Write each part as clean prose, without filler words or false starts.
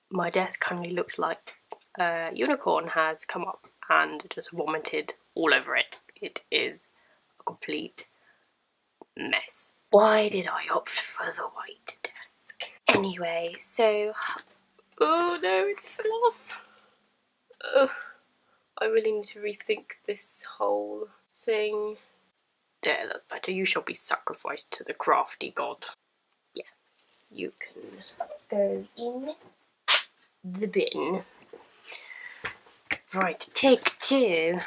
My desk currently looks like a unicorn has come up and just vomited all over it. It is a complete mess. Why did I opt for the white desk? Anyway, so... Oh no, it fell off. Ugh. I really need to rethink this whole thing. There, that's better. You shall be sacrificed to the crafty god. Yeah, you can go in the bin. Right, take 2.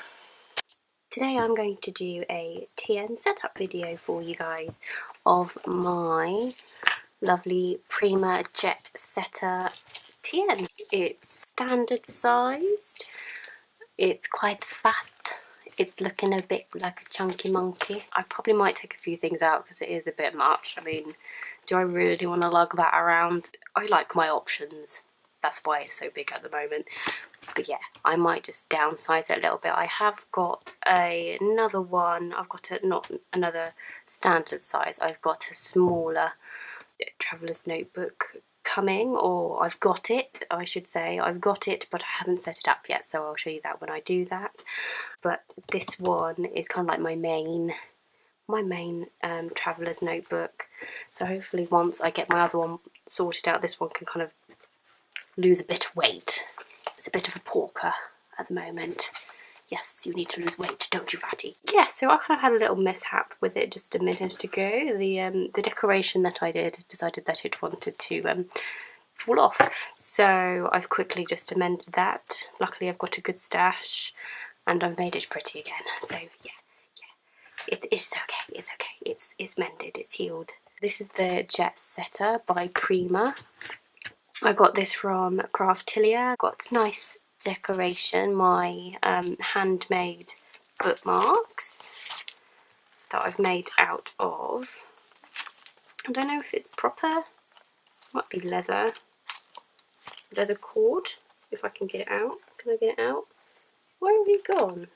Today I'm going to do a TN setup video for you guys of my lovely Prima Jet setter TN. It's standard sized, it's quite fat, it's looking a bit like a chunky monkey. I probably might take a few things out because it is a bit much. I mean, do I really want to lug that around? I like my options. That's why it's so big at the moment. But yeah, I might just downsize it a little bit. I have got another one. I've got not another standard size. I've got a smaller traveller's notebook coming, or I've got it, I should say. I've got it, but I haven't set it up yet, so I'll show you that when I do that. But this one is kind of like my main traveller's notebook. So hopefully once I get my other one sorted out, this one can kind of lose a bit of weight. It's a bit of a porker at the moment. Yes, you need to lose weight, don't you, fatty? Yeah, so I kind of had a little mishap with it just a minute ago. The decoration that I did decided that it wanted to fall off. So I've quickly just amended that. Luckily I've got a good stash and I've made it pretty again. So yeah. It's okay, it's okay. It's mended, it's healed. This is the Jet Setter by Prima. I got this from Craftilia. Got nice decoration, my handmade bookmarks that I've made out of, I don't know if it's proper, might be leather cord, if I can get it out. Can I get it out? Where have you gone?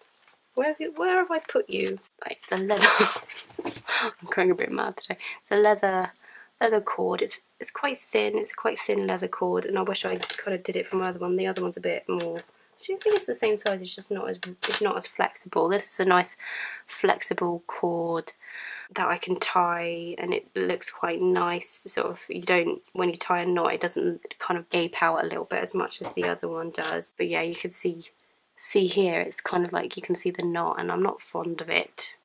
Where have I put you? It's a leather. I'm going a bit mad today. It's a leather cord. It's quite thin. It's a quite thin leather cord, and I wish I kind of did it from my other one. The other one's a bit more. So I think it's the same size. It's just not as flexible. This is a nice flexible cord that I can tie, and it looks quite nice. Sort of, when you tie a knot, it doesn't kind of gape out a little bit as much as the other one does. But yeah, you can see here, it's kind of like you can see the knot, and I'm not fond of it.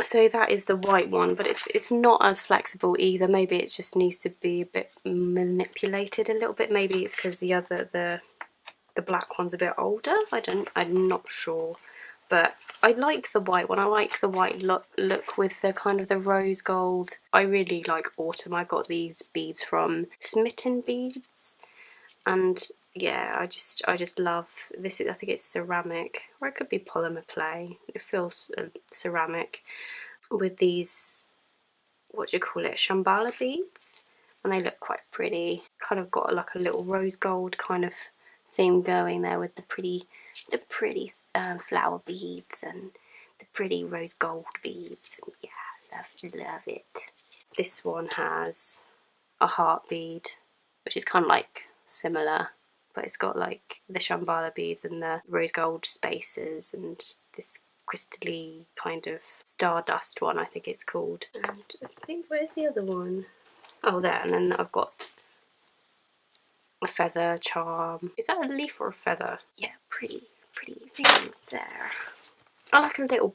So that is the white one, but it's not as flexible either. Maybe it just needs to be a bit manipulated a little bit. Maybe it's because the black one's a bit older. I'm not sure. But I like the white one. I like the white look with the kind of the rose gold. I really like autumn. I got these beads from Smitten Beads, and yeah, I just love this. I think it's ceramic, or it could be polymer clay. It feels ceramic with these, what do you call it, shambhala beads, and they look quite pretty. Kind of got like a little rose gold kind of theme going there with the pretty flower beads and the pretty rose gold beads. And yeah, love it. This one has a heart bead, which is kind of like similar, but it's got like the shambhala beads and the rose gold spaces and this crystally kind of stardust one, I think it's called. And I think, where's the other one? Oh, there. And then I've got a feather charm. Is that a leaf or a feather? Yeah, pretty thing there. I like a little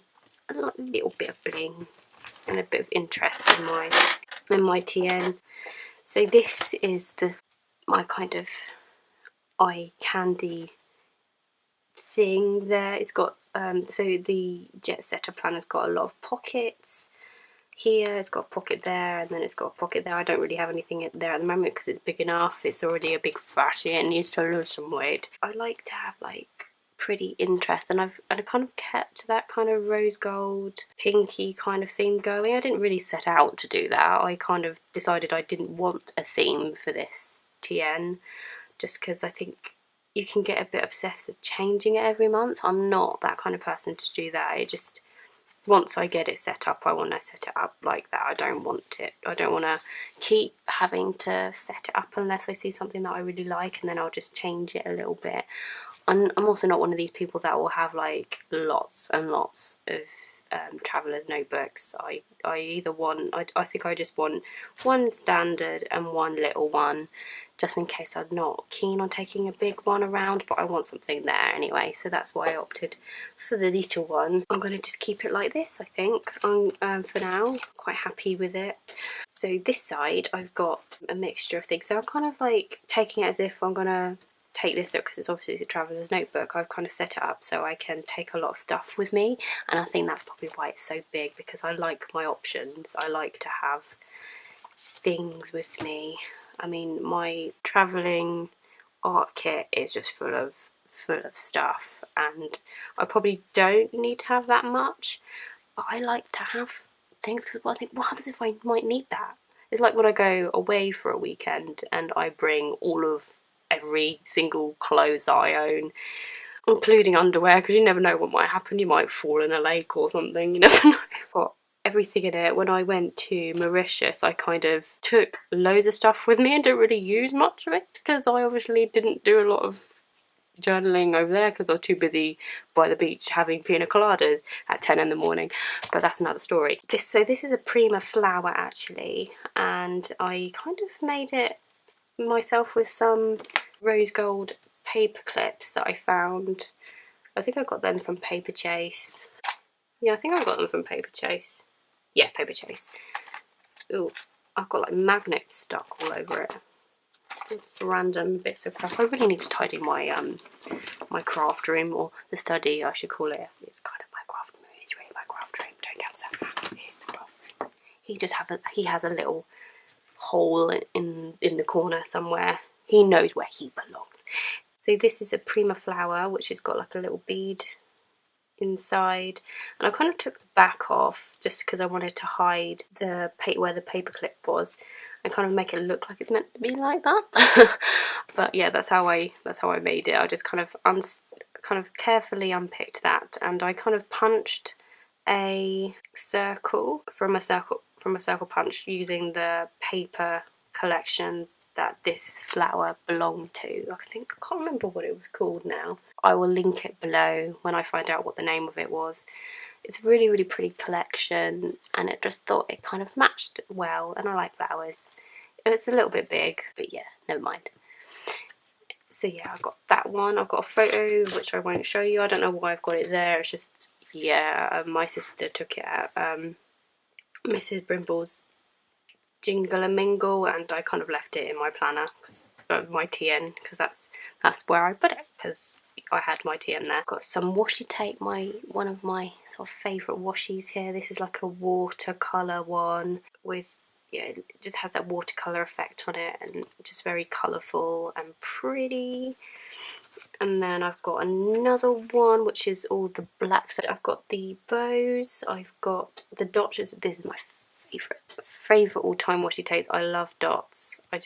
bit of bling and a bit of interest in my TN. So this is my kind of eye candy thing there. It's got so the Jet Setter planner's got a lot of pockets. Here it's got a pocket there, and then it's got a pocket there. I don't really have anything there at the moment because it's big enough. It's already a big fatty and needs to lose some weight. I like to have like pretty interest, and I kind of kept that kind of rose gold pinky kind of theme going. I didn't really set out to do that. I kind of decided I didn't want a theme for this TN, just because I think you can get a bit obsessed with changing it every month. I'm not that kind of person to do that. once I get it set up, I want to set it up like that. I don't want to keep having to set it up unless I see something that I really like, and then I'll just change it a little bit. I'm also not one of these people that will have like lots and lots of traveller's notebooks. I either want, I think I just want one standard and one little one, just in case I'm not keen on taking a big one around, but I want something there anyway, so that's why I opted for the little one. I'm going to just keep it like this, I think, for now. Quite happy with it. So this side I've got a mixture of things, so I'm kind of like taking it as if I'm going to take this up, because it's obviously a traveller's notebook. I've kind of set it up so I can take a lot of stuff with me, and I think that's probably why it's so big, because I like my options. I like to have things with me. I mean, my travelling art kit is just full of stuff, and I probably don't need to have that much, but I like to have things, because I think, what happens if I might need that? It's like when I go away for a weekend and I bring all of every single clothes I own, including underwear, because you never know what might happen. You might fall in a lake or something, you never know. Got everything in it. When I went to Mauritius, I kind of took loads of stuff with me and didn't really use much of it, because I obviously didn't do a lot of journaling over there because I was too busy by the beach having pina coladas at 10 in the morning, but that's another story. This is a Prima flower actually, and I kind of made it myself with some rose gold paper clips that I found. I think I got them from Paper Chase. Yeah, I think I got them from Paper Chase. Yeah, Paper Chase. Ooh, I've got like magnets stuck all over it. It's random bits of crap. I really need to tidy my my craft room, or the study I should call it. It's kind of my craft room. It's really my craft room. Don't get upset. Here's the craft room. He has a little hole in the corner somewhere. He knows where he belongs. So this is a Prima flower, which has got like a little bead inside, and I kind of took the back off just because I wanted to hide the where the paper clip was, and kind of make it look like it's meant to be like that. But yeah, that's how I made it. I just kind of carefully unpicked that, and I kind of punched a circle from a circle punch using the paper collection that this flower belonged to. I can't remember what it was called now. I will link it below when I find out what the name of it was. It's a really, really pretty collection, and it just thought it kind of matched well, and I like flowers. It's a little bit big, but yeah, never mind. So yeah, I've got that one. I've got a photo which I won't show you. I don't know why I've got it there. It's just, yeah, my sister took it at Mrs. Brimble's Jingle and Mingle, and I kind of left it in my planner, my TN, because that's where I put it, because I had my TN there. Got some washi tape, one of my sort of favourite washies here. This is like a watercolour one with, yeah, it just has that watercolour effect on it, and just very colourful and pretty. And then I've got another one which is all the black. So I've got the bows, I've got the dots. This is my favourite all-time washi tape. I love dots. I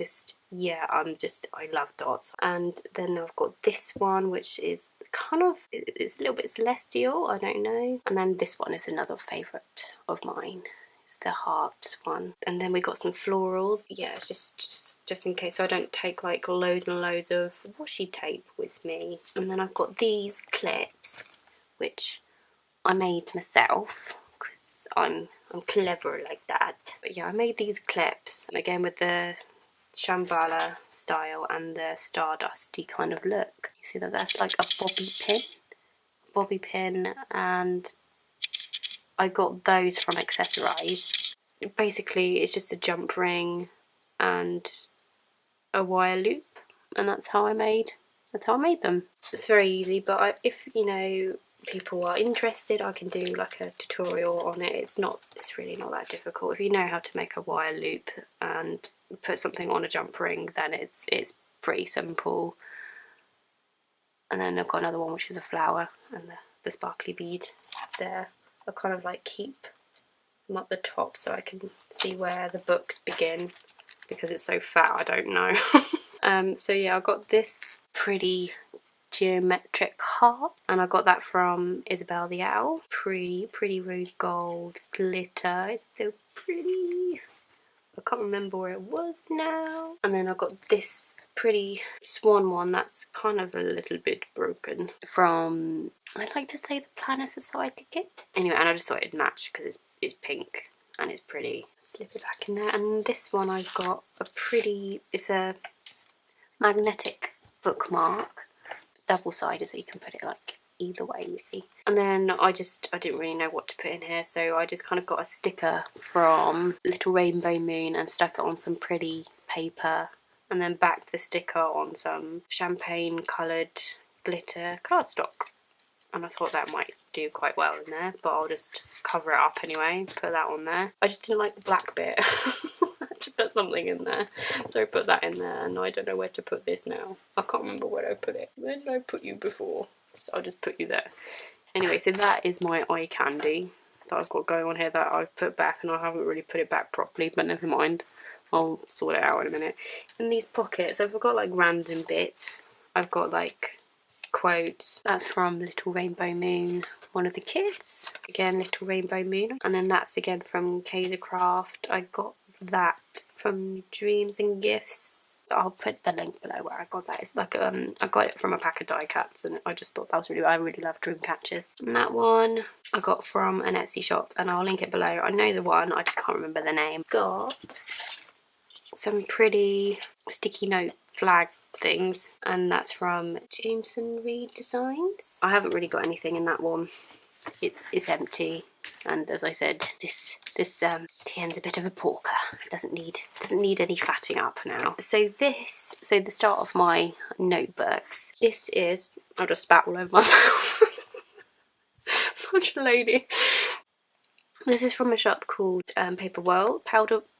love dots. And then I've got this one which is kind of, it's a little bit celestial, I don't know. And then this one is another favourite of mine. It's the hearts one. And then we got some florals. Yeah, it's just in case, so I don't take like loads and loads of washi tape with me. And then I've got these clips which I made myself because I'm clever like that. But yeah, I made these clips again with the Shambhala style and the stardusty kind of look. You see that that's like a bobby pin, and I got those from Accessorize. Basically, it's just a jump ring and a wire loop, and that's how I made them. It's very easy, but if you know people are interested, I can do like a tutorial on it. It's really not that difficult. If you know how to make a wire loop and put something on a jump ring, then it's pretty simple. And then I've got another one which is a flower, and the sparkly bead there. I kind of like keep them up the top so I can see where the books begin, because it's so fat I don't know. So yeah, I've got this pretty geometric heart, and I got that from Isabel the Owl. Pretty rose gold glitter. It's so pretty. I can't remember where it was now. And then I got this pretty swan one that's kind of a little bit broken from, I like to say, the Planner Society kit. Anyway, and I just thought it'd match because it's pink and it's pretty. Slip it back in there. And this one I've got a pretty, it's a magnetic bookmark, double-sided, so you can put it like either way really. And then I didn't really know what to put in here, so I just kind of got a sticker from Little Rainbow Moon and stuck it on some pretty paper, and then backed the sticker on some champagne coloured glitter cardstock. And I thought that might do quite well in there, but I'll just cover it up anyway, put that on there. I just didn't like the black bit. I had to put something in there, so I put that in there, and I don't know where to put this now. I can't remember where I put it. Where did I put you before? So I'll just put you there. Anyway, so that is my eye candy that I've got going on here that I've put back, and I haven't really put it back properly, but never mind. I'll sort it out in a minute. In these pockets, I've got like random bits. I've got like quotes. That's from Little Rainbow Moon, one of the kids. Again, Little Rainbow Moon. And then that's again from Craft. I got that from Dreams and Gifts. I'll put the link below where I got that. It's like I got it from a pack of die cuts, and I just thought that was I really love dream catchers. And that one I got from an Etsy shop, and I'll link it below. I know the one, I just can't remember the name. Got some pretty sticky note flag things, and that's from Jameson Reed Designs. I haven't really got anything in that one. It's empty, and as I said, this TN's a bit of a porker. Doesn't need any fatting up now. So the start of my notebooks. This is, I'll just spat all over myself. Such a lady. This is from a shop called Paper World.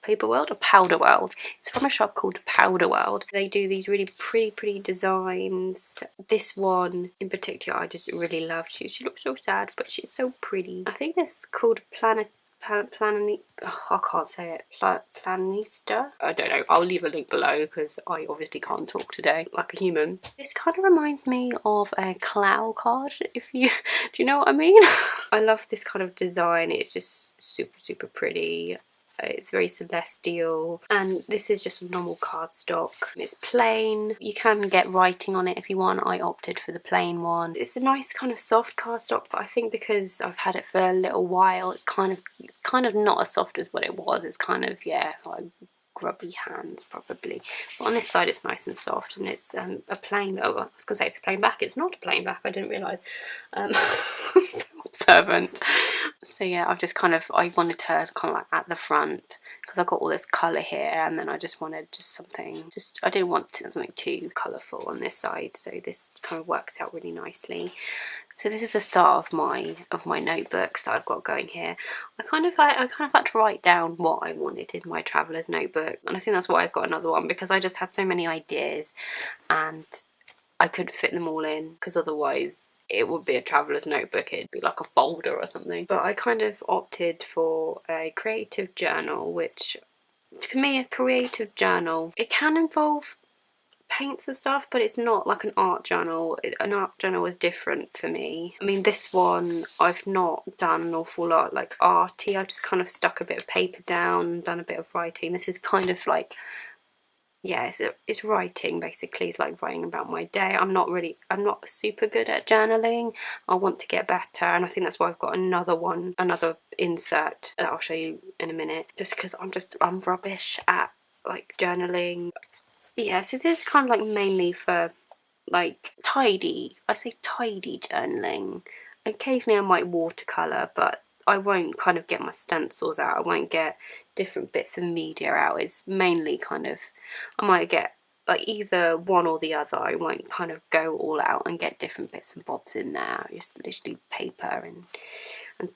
It's from a shop called Powder World. They do these really pretty designs. This one in particular I just really loved. She looks so sad, but she's so pretty. I think this is called I can't say it. Planista? I don't know. I'll leave a link below because I obviously can't talk today like a human. This kind of reminds me of a Clow card, do you know what I mean? I love this kind of design. It's just super pretty. It's very celestial, and this is just a normal cardstock. It's plain. You can get writing on it if you want. I opted for the plain one. It's a nice kind of soft cardstock, but I think because I've had it for a little while, it's kind of not as soft as what it was. It's kind of, yeah, like grubby hands probably. But on this side it's nice and soft, and it's a plain, oh, I was gonna say it's a plain back. It's not a plain back, I didn't realise. I'm so observant. So yeah, I wanted her kind of like at the front because I got all this colour here, and then I just wanted I didn't want something too colourful on this side, so this kind of works out really nicely. So this is the start of my notebooks that I've got going here. I kind of had to write down what I wanted in my traveller's notebook, and I think that's why I've got another one, because I just had so many ideas and I couldn't fit them all in, because otherwise it would be a traveller's notebook. It'd be like a folder or something. But I kind of opted for a creative journal, which to me, a creative journal, it can involve paints and stuff, but it's not like an art journal. An art journal is different for me. I mean, this one I've not done an awful lot like arty. I've just kind of stuck a bit of paper down and done a bit of writing. This is kind of like, yeah, it's writing basically. It's like writing about my day. I'm not super good at journaling. I want to get better, and I think that's why I've got another insert that I'll show you in a minute, just because I'm rubbish at like journaling. Yeah, so this is kind of like mainly for like tidy journaling. Occasionally I might watercolour, but I won't kind of get my stencils out. I won't get different bits of media out. It's mainly kind of, I might get like either one or the other. I won't kind of go all out and get different bits and bobs in there. Just literally paper and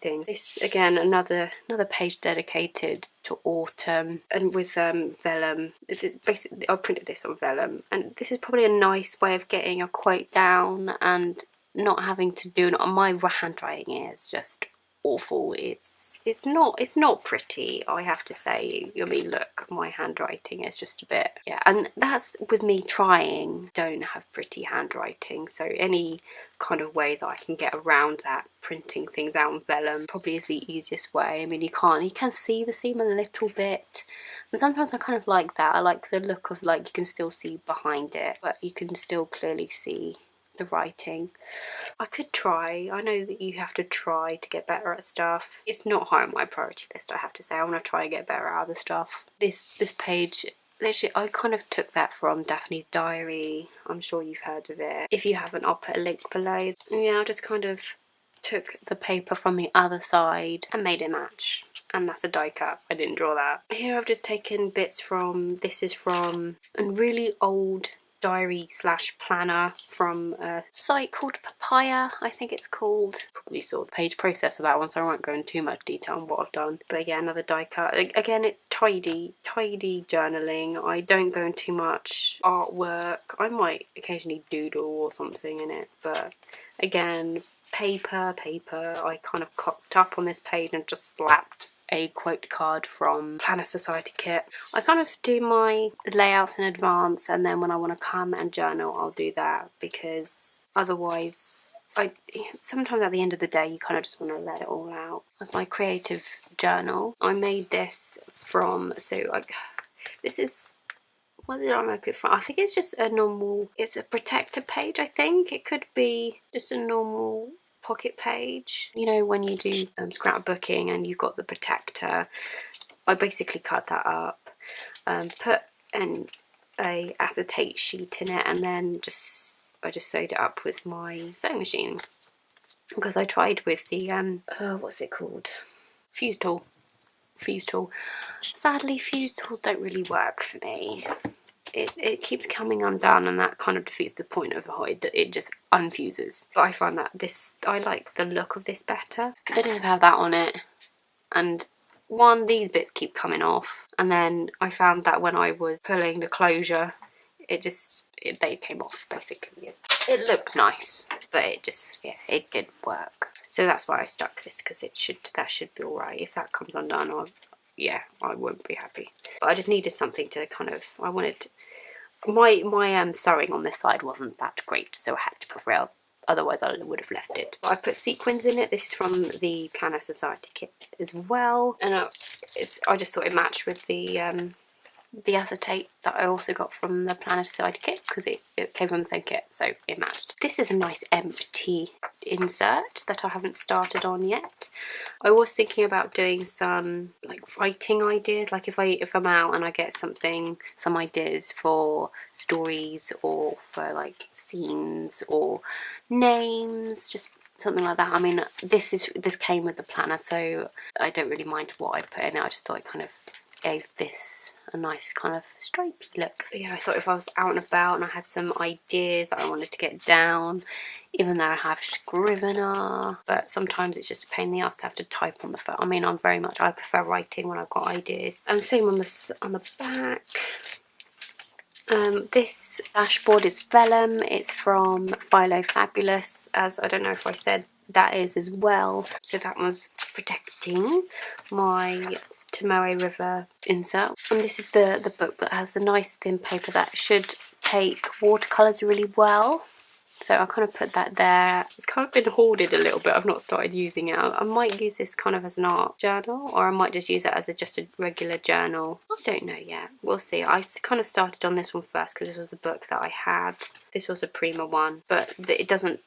things. This again, another page dedicated to autumn, and with vellum. This, basically, I printed this on vellum, and this is probably a nice way of getting a quote down and not having to do it. My handwriting is just awful. It's not pretty, I have to say. I mean, look, my handwriting is just a bit, yeah, and that's with me trying. Don't have pretty handwriting, so any kind of way that I can get around that, printing things out on vellum probably is the easiest way. I mean, you can see the seam a little bit, and sometimes I kind of like that. I like the look of, like, you can still see behind it, but you can still clearly see the writing. I could try. I know that you have to try to get better at stuff. It's not high on my priority list, I have to say. I want to try and get better at other stuff. This page, literally, I kind of took that from Daphne's Diary. I'm sure you've heard of it. If you haven't, I'll put a link below. Yeah, I just kind of took the paper from the other side and made it match. And that's a die cut. I didn't draw that. Here I've just taken bits from, this is from a really old diary slash planner from a site called Papaya, I think it's called. Probably saw the page process of that one, so I won't go into too much detail on what I've done. But yeah, another die cut. Again, it's tidy journaling. I don't go into too much artwork. I might occasionally doodle or something in it, but again, paper. I kind of cocked up on this page and just slapped a quote card from Planner Society kit. I kind of do my layouts in advance, and then when I want to come and journal, I'll do that, because otherwise sometimes at the end of the day you kind of just want to let it all out. That's my creative journal. I made this from, this is, what did I make it from? I think it's just a normal, it's a protector page, I think. It could be just a normal pocket page. You know, when you do scrapbooking and you've got the protector, I basically cut that up, put a acetate sheet in it, and then I just sewed it up with my sewing machine, because I tried with the what's it called, fuse tool. Sadly, fuse tools don't really work for me. It keeps coming undone, and that kind of defeats the point of it just unfuses. But I find that I like the look of this better. I didn't have that on it, and these bits keep coming off, and then I found that when I was pulling the closure, they came off basically. It looked nice, but it didn't work. So that's why I stuck this, because that should be alright. If that comes undone, I won't be happy. But I just needed something to kind of, I wanted, my sewing on this side wasn't that great, so I had to cover it up. Otherwise I would have left it. But I put sequins in it. This is from the Planner Society kit as well, and I just thought it matched with the acetate that I also got from the Planner Society kit, because it came from the same kit, so it matched. This is a nice empty insert that I haven't started on yet. I was thinking about doing some like writing ideas, like if I'm out and I get some ideas for stories or for like scenes or names, just something like that. I mean, this came with the planner, so I don't really mind what I put in it. I just thought it kind of gave this a nice kind of stripy look. But yeah, I thought if I was out and about and I had some ideas that I wanted to get down, even though I have Scrivener, but sometimes it's just a pain in the ass to have to type on the phone. I mean, I prefer writing when I've got ideas. And same on the back. This dashboard is vellum. It's from Philo Fabulous, as I don't know if I said that is as well. So that was protecting my Tomoe River insert. And this is the book that has the nice thin paper that should take watercolours really well. So I kind of put that there. It's kind of been hoarded a little bit. I've not started using it. I might use this kind of as an art journal, or I might just use it as just a regular journal. I don't know yet. We'll see. I kind of started on this one first because this was the book that I had. This was a Prima one, but it doesn't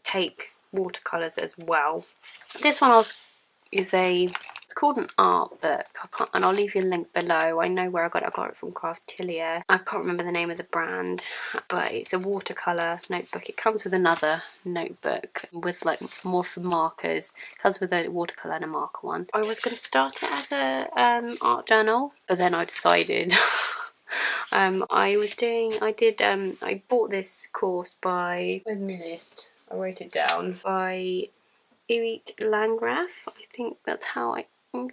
take watercolours as well. This one is it's called an art book, and I'll leave you a link below. I know where I got it from Craftilia. I can't remember the name of the brand, but it's a watercolour notebook. It comes with another notebook with like more for markers. It comes with a watercolour and a marker one. I was going to start it as a art journal, but then I decided I bought this course by, I wrote it down, by Irit Landgraf. I think that's how I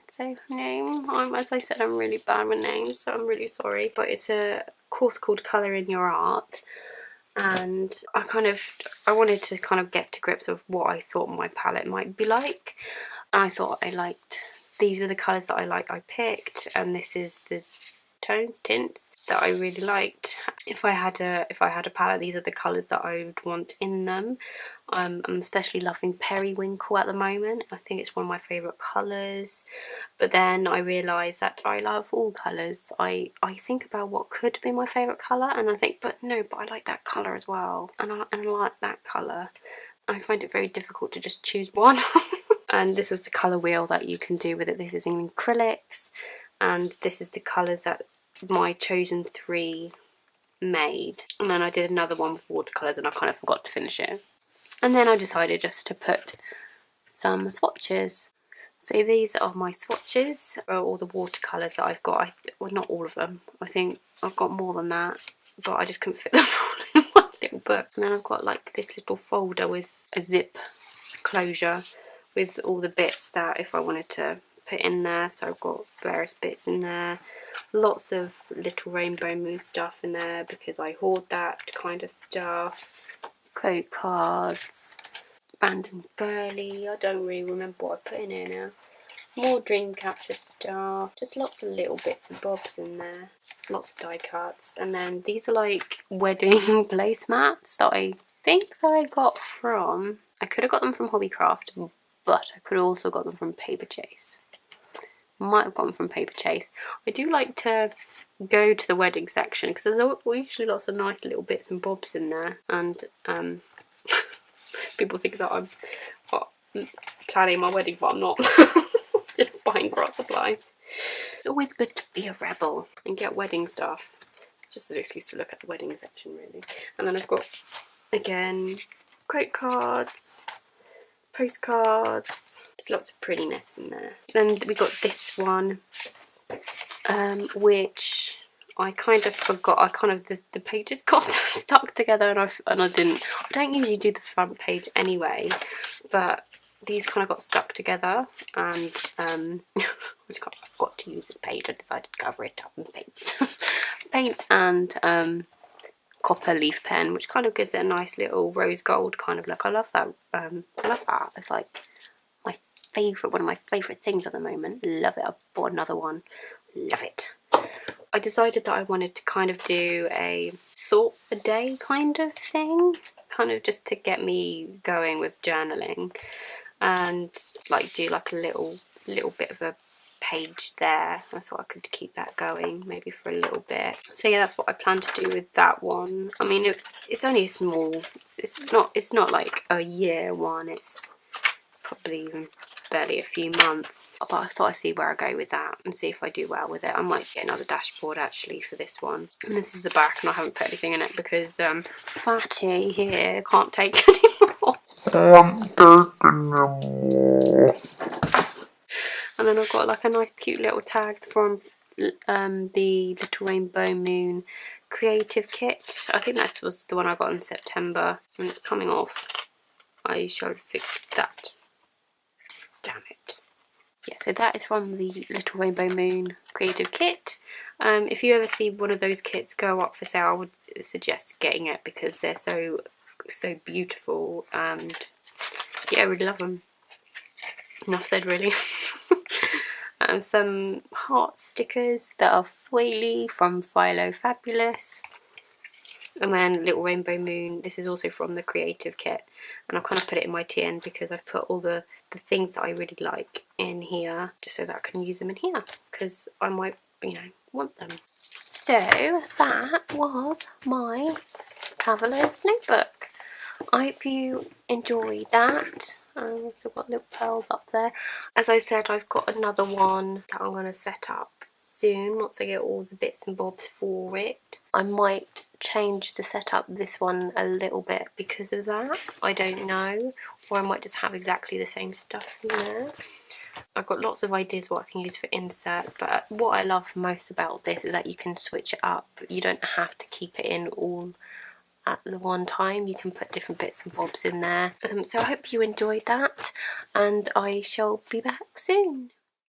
say her name. As I said, I'm really bad with names, so I'm really sorry. But it's a course called Colour in Your Art, and I wanted to kind of get to grips of what I thought my palette might be like. I thought these were the colours that I picked, and this is the tints that I really liked. If I had a palette, these are the colours that I would want in them. I'm especially loving periwinkle at the moment. I think it's one of my favourite colours. But then I realised that I love all colours. I think about what could be my favourite colour, and I think, but I like that colour as well, and I like that colour. I find it very difficult to just choose one. And this was the colour wheel that you can do with it. This is in acrylics, and this is the colours that my chosen 3 made. And then I did another one with watercolours, and I kind of forgot to finish it. And then I decided just to put some swatches. So these are my swatches, or all the watercolours that I've got. Well, not all of them. I think I've got more than that, but I just couldn't fit them all in one little book. And then I've got like this little folder with a zip closure with all the bits that if I wanted to put in there. So I've got various bits in there. Lots of little rainbow moon stuff in there because I hoard that kind of stuff. Quote cards. Brandon Burley, I don't really remember what I put in here now. More Dreamcatcher stuff, just lots of little bits and bobs in there. Lots of die cuts. And then these are like wedding placemats that I think that I got from, I could have got them from Hobbycraft, but I could have also got them from Paper Chase. Might have gotten from Paper Chase. I do like to go to the wedding section because there's usually lots of nice little bits and bobs in there. And people think that I'm planning my wedding, but I'm not. Just buying art supplies. It's always good to be a rebel and get wedding stuff. It's just an excuse to look at the wedding section, really. And then I've got, again, quote cards, postcards. There's lots of prettiness in there. Then we got this one, which I kind of forgot. The pages got stuck together, and I didn't. I don't usually do the front page anyway, but these kind of got stuck together, and I forgot to use this page. I decided to cover it up with paint and copper leaf pen, which kind of gives it a nice little rose gold kind of look. I love that. I love that. It's like my favourite, one of my favourite things at the moment. Love it. I bought another one. Love it. I decided that I wanted to kind of do a thought a day kind of thing, kind of just to get me going with journaling, and like do like a little bit of a page there. I thought I could keep that going maybe for a little bit. So yeah, that's what I plan to do with that one. I mean, it's only a small, it's not like a year one, it's probably even barely a few months, but I thought I'd see where I go with that and see if I do well with it. I might get another dashboard actually for this one. And this is the back, and I haven't put anything in it because Fatty here can't take anymore. And then I've got like a nice cute little tag from the Little Rainbow Moon Creative Kit. I think that was the one I got in September, and it's coming off. I shall fix that. Damn it. Yeah, so that is from the Little Rainbow Moon Creative Kit. If you ever see one of those kits go up for sale, I would suggest getting it because they're so beautiful, and yeah, I really love them. Enough said, really. Some heart stickers that are foily from Philo Fabulous. And then Little Rainbow Moon, this is also from the Creative Kit, and I've kind of put it in my tin because I've put all the things that I really like in here, just so that I can use them in here, because I might, want them. So that was my Traveller's Notebook. I hope you enjoyed that. I've also got little pearls up there. As I said, I've got another one that I'm going to set up soon once I get all the bits and bobs for it. I might change the setup this one a little bit because of that. I don't know. Or I might just have exactly the same stuff in there. I've got lots of ideas what I can use for inserts, but what I love most about this is that you can switch it up. You don't have to keep it in all at the one time. You can put different bits and bobs in there. So I hope you enjoyed that, and I shall be back soon.